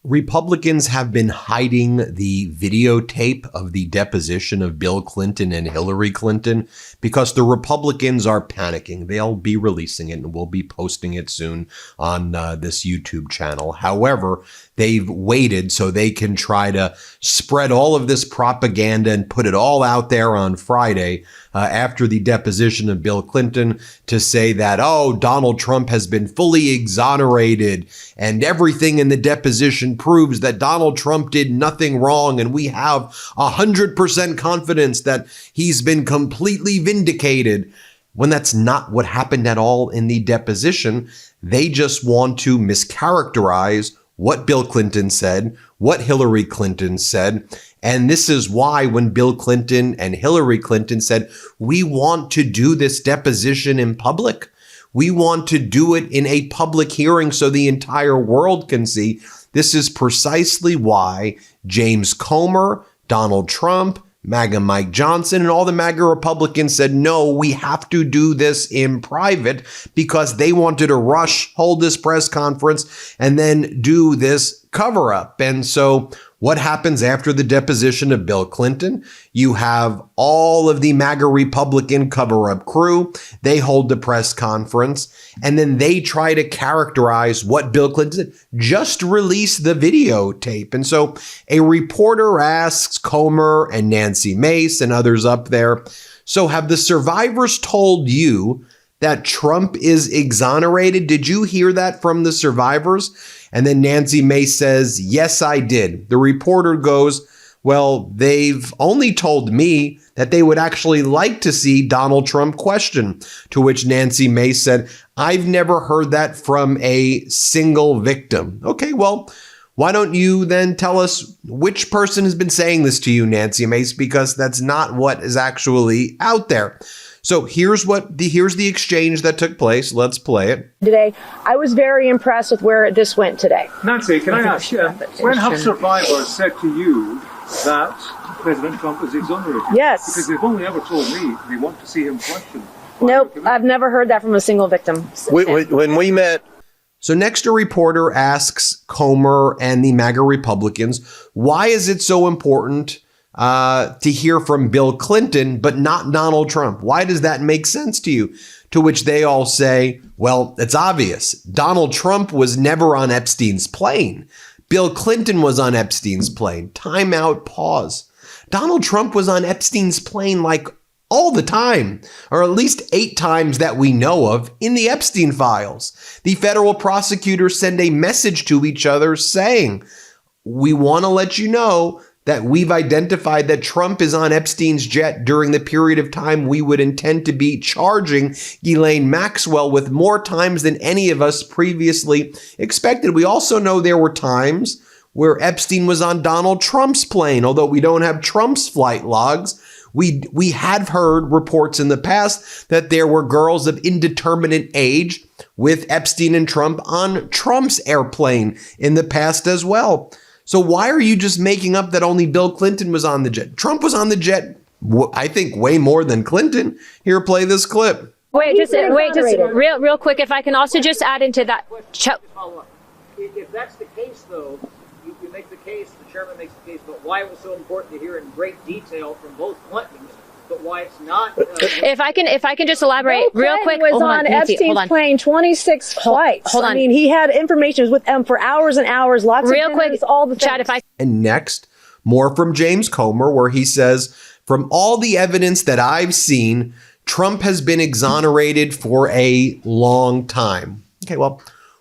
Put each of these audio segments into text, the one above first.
Republicans have been hiding the videotape of the deposition of Bill Clinton and Hillary Clinton because the Republicans are panicking. They'll be releasing it and we'll be posting it soon on this YouTube channel. However, they've waited so they can try to spread all of this propaganda and put it all out there on Friday after the deposition of Bill Clinton to say that, oh, Donald Trump has been fully exonerated and everything in the deposition proves that Donald Trump did nothing wrong and we have 100% confidence that he's been completely vindicated, when that's not what happened at all in the deposition. They just want to mischaracterize what Bill Clinton said, what Hillary Clinton said. And this is why when Bill Clinton and Hillary Clinton said, we want to do this deposition in public, we want to do it in a public hearing so the entire world can see, this is precisely why James Comer, Donald Trump, MAGA Mike Johnson, and all the MAGA Republicans said, no, we have to do this in private, because they wanted to rush, hold this press conference, and then do this cover up. And so what happens after the deposition of Bill Clinton? You have all of the MAGA Republican cover-up crew. They hold the press conference, and then they try to characterize what Bill Clinton said. Just release the videotape. And so a reporter asks Comer and Nancy Mace and others up there, so have the survivors told you that Trump is exonerated? Did you hear that from the survivors? And then Nancy Mace says, yes, I did. The reporter goes, well, they've only told me that they would actually like to see Donald Trump questioned. To which Nancy Mace said, I've never heard that from a single victim. Okay, well, why don't you then tell us which person has been saying this to you, Nancy Mace, because that's not what is actually out there. So here's the exchange that took place. Let's play it. Today, I was very impressed with where this went today. Nancy, can I ask you, when have survivors said to you that President Trump is exonerated? Yes. Because they've only ever told me they want to see him questioned. Nope, I've never heard that from a single victim. When we met. So next, a reporter asks Comer and the MAGA Republicans, why is it so important to hear from Bill Clinton, but not Donald Trump? Why does that make sense to you? To which they all say, well, it's obvious. Donald Trump was never on Epstein's plane. Bill Clinton was on Epstein's plane. Time out, pause. Donald Trump was on Epstein's plane like all the time, or at least 8 times that we know of in the Epstein files. The federal prosecutors send a message to each other saying, we want to let you know that we've identified that Trump is on Epstein's jet during the period of time we would intend to be charging Ghislaine Maxwell with more times than any of us previously expected. We also know there were times where Epstein was on Donald Trump's plane, although we don't have Trump's flight logs. We had heard reports in the past that there were girls of indeterminate age with Epstein and Trump on Trump's airplane in the past as well. So why are you just making up that only Bill Clinton was on the jet? Trump was on the jet, I think, way more than Clinton. Here, play this clip. Wait, just real quick, if I can also just add into that. If that's the case, though, you make the case, the chairman makes the case, but why it was so important to hear in great detail from both Clintons, but why it's not. If I can just elaborate real quick. Was on Epstein's plane 26 flights. Hold on. I mean, he had information with them for hours and hours. Lots real of quick, all the Chad. And next, more from James Comer, where he says, from all the evidence that I've seen, Trump has been exonerated for a long time. Okay, well,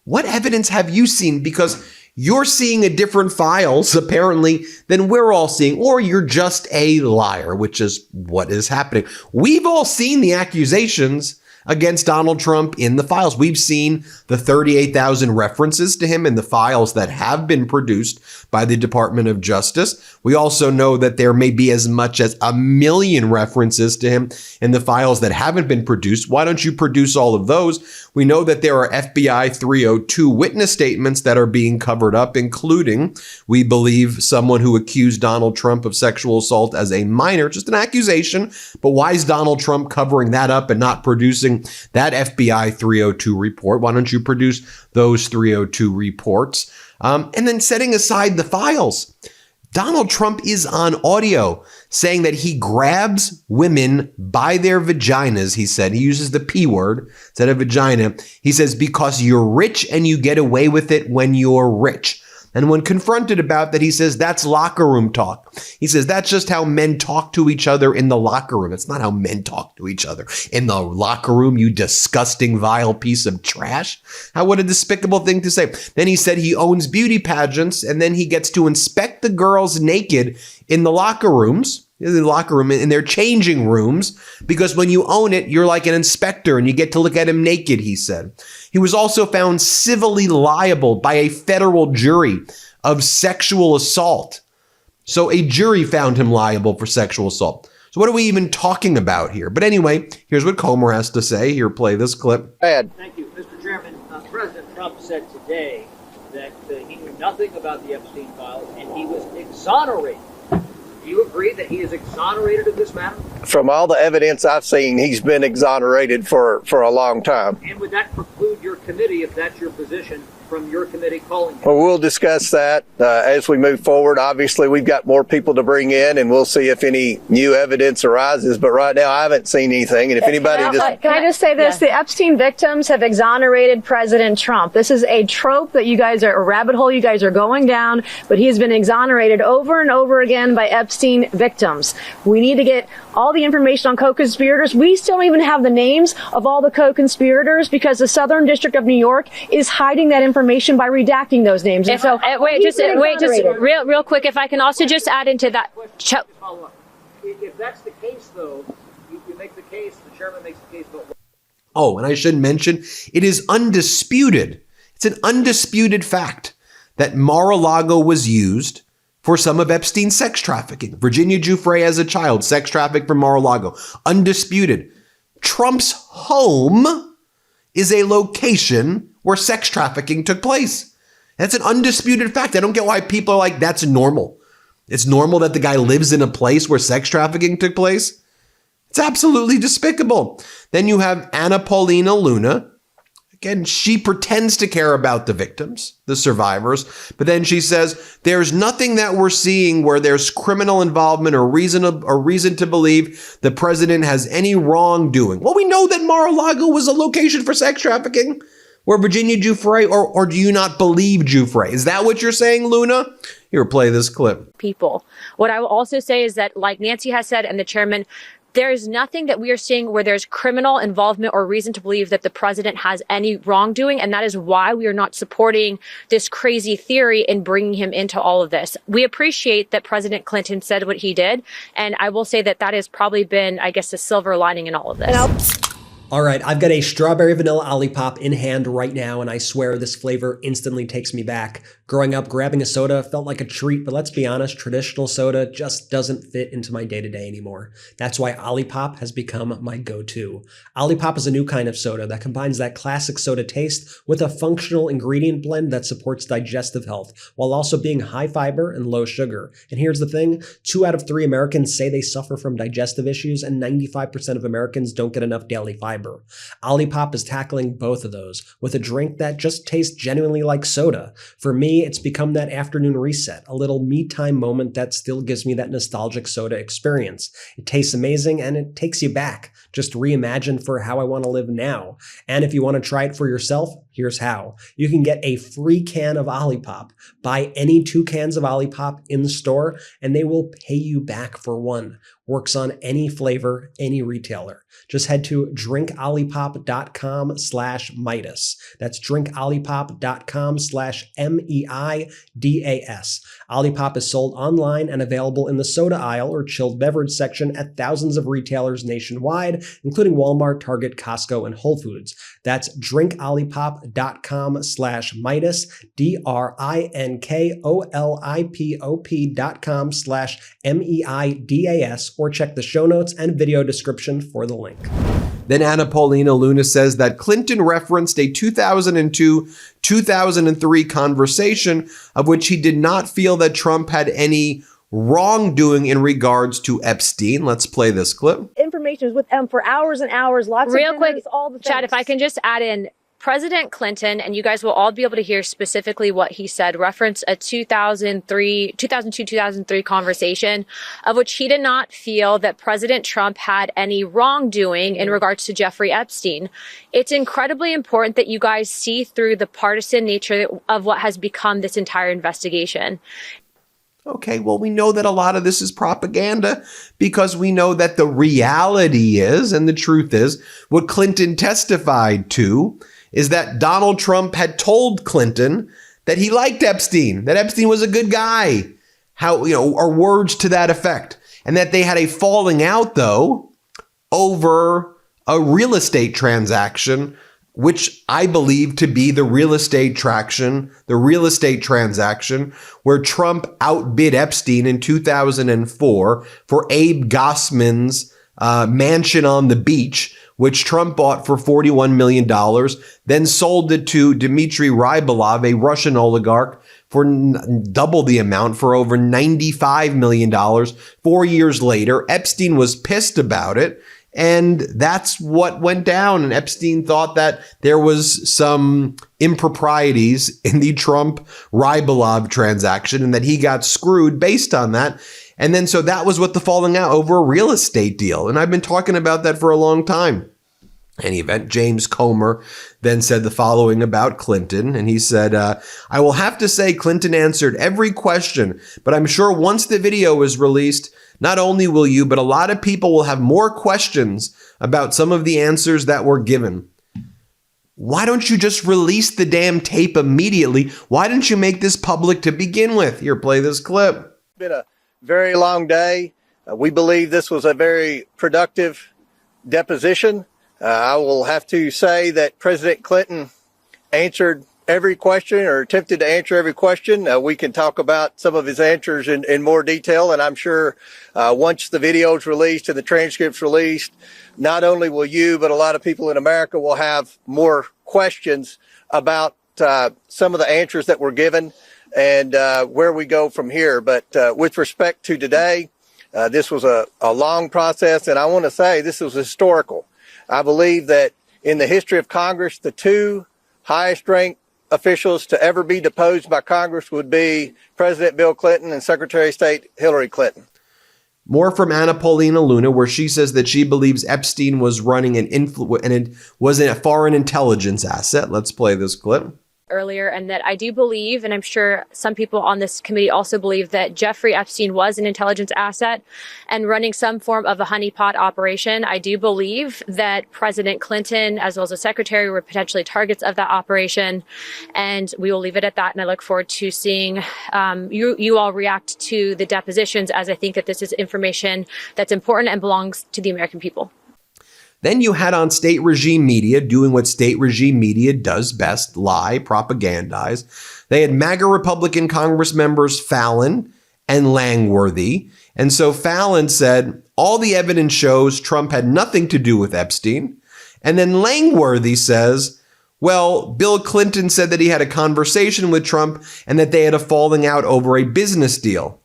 what evidence have you seen? Because you're seeing a different files, apparently, than we're all seeing, or you're just a liar, which is what is happening. We've all seen the accusations against Donald Trump in the files. We've seen the 38,000 references to him in the files that have been produced by the Department of Justice. We also know that there may be as much as 1 million references to him in the files that haven't been produced. Why don't you produce all of those? We know that there are FBI 302 witness statements that are being covered up, including, we believe, someone who accused Donald Trump of sexual assault as a minor. Just an accusation, but why is Donald Trump covering that up and not producing referencing that FBI 302 report. Why don't you produce those 302 reports? And then setting aside the files. Donald Trump is on audio saying that he grabs women by their vaginas. He said, he uses the P word instead of vagina. He says, because you're rich and you get away with it when you're rich. And when confronted about that, he says, that's locker room talk. He says, that's just how men talk to each other in the locker room. It's not how men talk to each other in the locker room, you disgusting, vile piece of trash. What a despicable thing to say. Then he said he owns beauty pageants, and then he gets to inspect the girls naked in the locker rooms. In the locker room, in their changing rooms, because when you own it, you're like an inspector and you get to look at him naked, he said. He was also found civilly liable by a federal jury of sexual assault. So a jury found him liable for sexual assault. So what are we even talking about here? But anyway, here's what Comer has to say. Here, play this clip. Thank you, Mr. Chairman. President Trump said today that he knew nothing about the Epstein files and he was exonerated. Do you agree that he is exonerated of this matter? From all the evidence I've seen, he's been exonerated for a long time. And would that preclude your committee, if that's your position, from your committee calling him? Well, we'll discuss that as we move forward. Obviously, we've got more people to bring in, and we'll see if any new evidence arises. But right now, I haven't seen anything. And if anybody Can I just say this? Yeah. The Epstein victims have exonerated President Trump. This is a trope that you guys are, a rabbit hole you guys are going down, but he has been exonerated over and over again by Epstein victims. We need to get all the information on co-conspirators. We still don't even have the names of all the co-conspirators because the Southern District of New York is hiding that information by redacting those names. If, just real quick, if I can also just add into that. Follow up. If that's the case, though, you make the case, the chairman makes the case, but Oh, and I should mention, it is undisputed. It's an undisputed fact that Mar-a-Lago was used for some of Epstein's sex trafficking. Virginia Giuffre as a child, sex trafficked from Mar-a-Lago. Undisputed. Trump's home is a location where sex trafficking took place. That's an undisputed fact. I don't get why people are like, that's normal. It's normal that the guy lives in a place where sex trafficking took place. It's absolutely despicable. Then you have Anna Paulina Luna. Again, she pretends to care about the victims, the survivors, but then she says, there's nothing that we're seeing where there's criminal involvement or reason to believe the president has any wrongdoing. Well, we know that Mar-a-Lago was a location for sex trafficking, where Virginia Giuffre, or do you not believe Giuffre? Is that what you're saying, Luna? Here, play this clip. People. What I will also say is that, like Nancy has said and the chairman, there is nothing that we are seeing where there's criminal involvement or reason to believe that the president has any wrongdoing. And that is why we are not supporting this crazy theory in bringing him into all of this. We appreciate that President Clinton said what he did. And I will say that that has probably been, I guess, the silver lining in all of this. All right, I've got a strawberry vanilla Olipop in hand right now, and I swear this flavor instantly takes me back. Growing up, grabbing a soda felt like a treat, but let's be honest, traditional soda just doesn't fit into my day-to-day anymore. That's why Olipop has become my go-to. Olipop is a new kind of soda that combines that classic soda taste with a functional ingredient blend that supports digestive health, while also being high fiber and low sugar. And here's the thing, 2 out of 3 Americans say they suffer from digestive issues, and 95% of Americans don't get enough daily fiber. Olipop is tackling both of those with a drink that just tastes genuinely like soda. For me, it's become that afternoon reset, a little me time moment that still gives me that nostalgic soda experience. It tastes amazing and it takes you back. Just reimagine for how I want to live now. And if you want to try it for yourself, here's how. You can get a free can of Olipop. Buy any 2 cans of Olipop in the store and they will pay you back for one. Works on any flavor, any retailer. Just head to drinkolipop.com/Meidas. That's drinkolipop.com/MEIDAS. Olipop is sold online and available in the soda aisle or chilled beverage section at thousands of retailers nationwide, including Walmart, Target, Costco, and Whole Foods. That's drinkolipop.com/Meidas, drinkolipop.com/MEIDAS, or check the show notes and video description for the link. Then Anna Paulina Luna says that Clinton referenced a 2002-2003 conversation of which he did not feel that Trump had any wrongdoing in regards to Epstein. Let's play this clip. Information was with them for hours and hours, lots Real of dinners, quick, all the things. Chad, if I can just add in, President Clinton, and you guys will all be able to hear specifically what he said, reference a 2002-2003 conversation of which he did not feel that President Trump had any wrongdoing in regards to Jeffrey Epstein. It's incredibly important that you guys see through the partisan nature of what has become this entire investigation. Okay, well, we know that a lot of this is propaganda because we know that the reality is, and the truth is, what Clinton testified to is that Donald Trump had told Clinton that he liked Epstein, that Epstein was a good guy, or words to that effect, and that they had a falling out, though, over a real estate transaction, which I believe to be the real estate transaction where Trump outbid Epstein in 2004 for Abe Gossman's mansion on the beach, which Trump bought for $41 million, then sold it to Dmitry Rybalov, a Russian oligarch, for double the amount, for over $95 million. 4 years later, Epstein was pissed about it. And that's what went down. And Epstein thought that there was some improprieties in the Trump-Rybalov transaction and that he got screwed based on that. And then so that was what the falling out over a real estate deal. And I've been talking about that for a long time. In any event, James Comer then said the following about Clinton. And he said, I will have to say Clinton answered every question, but I'm sure once the video is released, not only will you, but a lot of people will have more questions about some of the answers that were given. Why don't you just release the damn tape immediately? Why didn't you make this public to begin with? Here, play this clip. It's been a very long day. We believe this was a very productive deposition. I will have to say that President Clinton answered every question, or attempted to answer every question. We can talk about some of his answers in more detail, and I'm sure once the video is released and the transcript's released, not only will you, but a lot of people in America will have more questions about some of the answers that were given and where we go from here. But with respect to today, this was a long process, and I want to say this was historical. I believe that in the history of Congress, the two highest ranked officials to ever be deposed by Congress would be President Bill Clinton and Secretary of State Hillary Clinton. More from Anna Paulina Luna, where she says that she believes Epstein was running and it was a foreign intelligence asset. Let's play this clip. Earlier, and that I do believe, and I'm sure some people on this committee also believe, that Jeffrey Epstein was an intelligence asset and running some form of a honeypot operation. I do believe that President Clinton, as well as the secretary, were potentially targets of that operation, and we will leave it at that. And I look forward to seeing you all react to the depositions, as I think that this is information that's important and belongs to the American people. Then you had on state regime media doing what state regime media does best, lie, propagandize. They had MAGA Republican Congress members Fallon and Langworthy. And so Fallon said, all the evidence shows Trump had nothing to do with Epstein. And then Langworthy says, well, Bill Clinton said that he had a conversation with Trump and that they had a falling out over a business deal.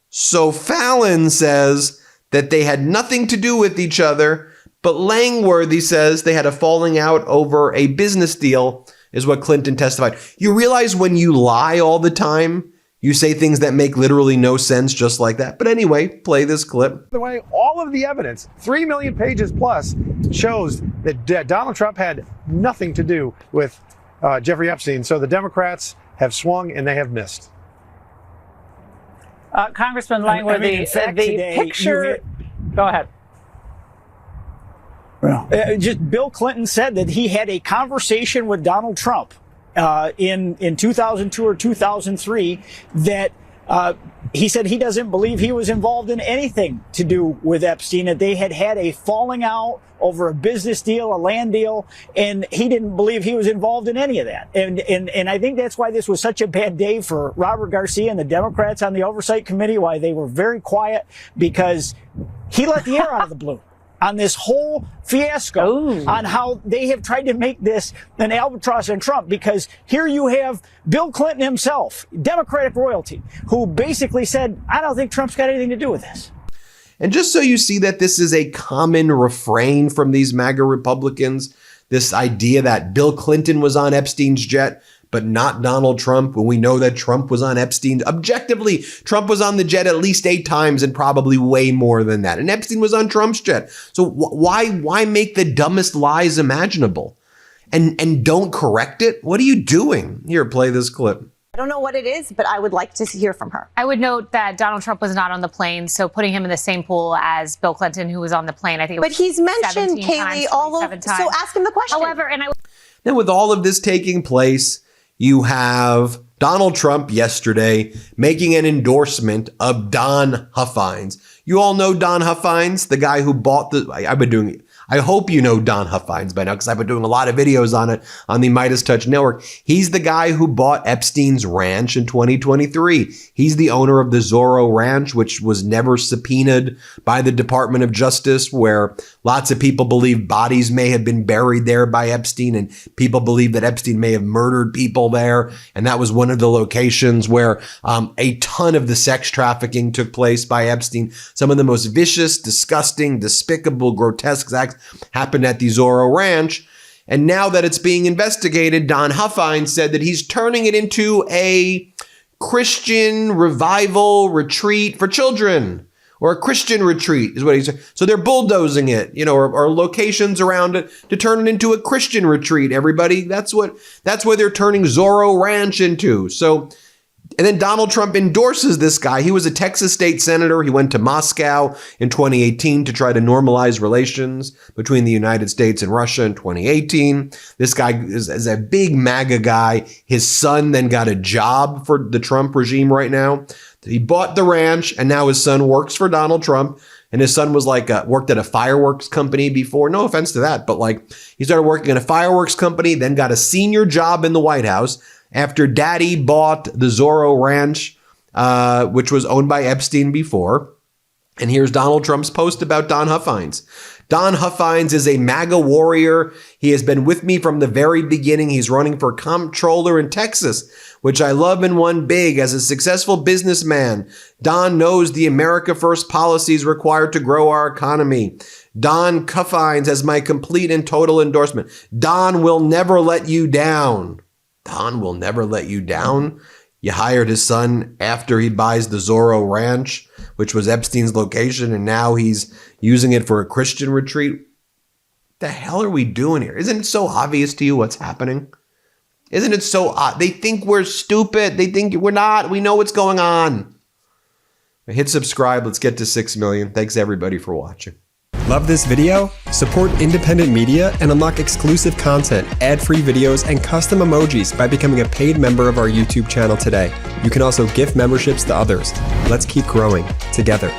So Fallon says that they had nothing to do with each other, but Langworthy says they had a falling out over a business deal, is what Clinton testified. You realize when you lie all the time, you say things that make literally no sense just like that. But anyway, play this clip. By the way, all of the evidence, 3 million pages plus, shows that Donald Trump had nothing to do with Jeffrey Epstein. So the Democrats have swung and they have missed. Congressman Langworthy, the picture. Go ahead. Well, just Bill Clinton said that he had a conversation with Donald Trump in 2002 or 2003 that he said he doesn't believe he was involved in anything to do with Epstein, that they had a falling out over a business deal, a land deal, and he didn't believe he was involved in any of that. And I think that's why this was such a bad day for Robert Garcia and the Democrats on the Oversight Committee, why they were very quiet, because he let the air out of the balloon. on this whole fiasco, on how they have tried to make this an albatross on Trump, because here you have Bill Clinton himself, Democratic royalty, who basically said, I don't think Trump's got anything to do with this. And just so you see that this is a common refrain from these MAGA Republicans, this idea that Bill Clinton was on Epstein's jet, but not Donald Trump, when we know that Trump was on Epstein. Objectively, Trump was on the jet at least 8 times and probably way more than that. And Epstein was on Trump's jet. So why make the dumbest lies imaginable? And don't correct it? What are you doing? Here, play this clip. I don't know what it is, but I would like to hear from her. I would note that Donald Trump was not on the plane, so putting him in the same pool as Bill Clinton, who was on the plane, I think it was But he's mentioned, Kayleigh, all of, so ask him the question. However, Now, with all of this taking place, you have Donald Trump yesterday making an endorsement of Don Huffines. You all know Don Huffines, the guy who bought I hope you know Don Huffines by now, because I've been doing a lot of videos on it on the MeidasTouch network. He's the guy who bought Epstein's ranch in 2023. He's the owner of the Zorro Ranch, which was never subpoenaed by the Department of Justice, where lots of people believe bodies may have been buried there by Epstein, and people believe that Epstein may have murdered people there. And that was one of the locations where a ton of the sex trafficking took place by Epstein. Some of the most vicious, disgusting, despicable, grotesque acts happened at the Zorro Ranch. And now that it's being investigated, Don Huffines said that he's turning it into a Christian revival retreat for children, or a Christian retreat is what he said. So they're bulldozing it, or locations around it to turn it into a Christian retreat. Everybody, that's what they're turning Zorro Ranch into. So, and then Donald Trump endorses this guy. He was a Texas state senator. He went to Moscow in 2018 to try to normalize relations between the United States and Russia in 2018. This guy is a big MAGA guy. His son then got a job for the Trump regime right now. He bought the ranch, and now his son works for Donald Trump. And his son was worked at a fireworks company before. No offense to that, but he started working at a fireworks company, then got a senior job in the White House after daddy bought the Zorro Ranch, which was owned by Epstein before. And here's Donald Trump's post about Don Huffines. Don Huffines is a MAGA warrior. He has been with me from the very beginning. He's running for comptroller in Texas, which I love and won big. As a successful businessman, Don knows the America First policies required to grow our economy. Don Huffines has my complete and total endorsement. Don will never let you down. Don will never let you down. You hired his son after he buys the Zorro Ranch, which was Epstein's location, and now he's using it for a Christian retreat. What the hell are we doing here? Isn't it so obvious to you what's happening? Isn't it so they think we're stupid. They think we're not. We know what's going on. Hit subscribe. Let's get to 6 million. Thanks everybody for watching. Love this video? Support independent media and unlock exclusive content, ad-free videos, and custom emojis by becoming a paid member of our YouTube channel today. You can also gift memberships to others. Let's keep growing together.